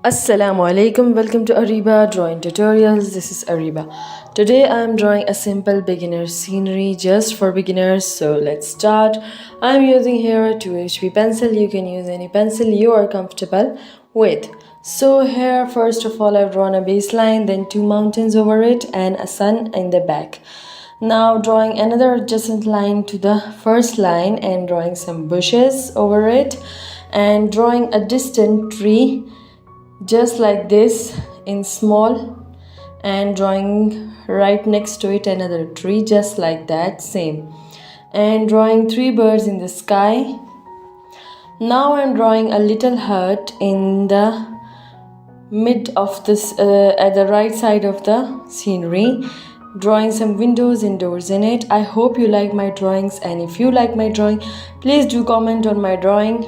Assalamu alaikum, welcome to Areebadrawingtutorials. This is Areeba. Today I am drawing a simple beginner scenery just for beginners. So let's start. I am using here a 2HB pencil. You can use any pencil you are comfortable with. So here first of all I've drawn a baseline, then two mountains over it and a sun in the back. Now drawing another adjacent line to the first line and drawing some bushes over it and drawing a distant tree just like this in small and drawing right next to it another tree just like that, same, and drawing three birds in the sky. Now I'm drawing a little hut in the mid of this at the right side of the scenery, drawing some windows and doors in it. I hope you like my drawings, and if you like my drawing, please do comment on my drawing.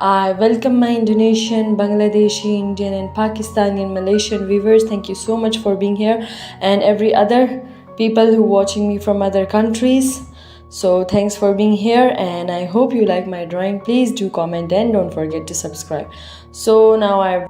I welcome my Indonesian, Bangladeshi, Indian and Pakistani and Malaysian viewers. Thank you so much for being here, and every other people who watching me from other countries. So thanks for being here, and I hope you like my drawing. Please do comment and don't forget to subscribe. So now I've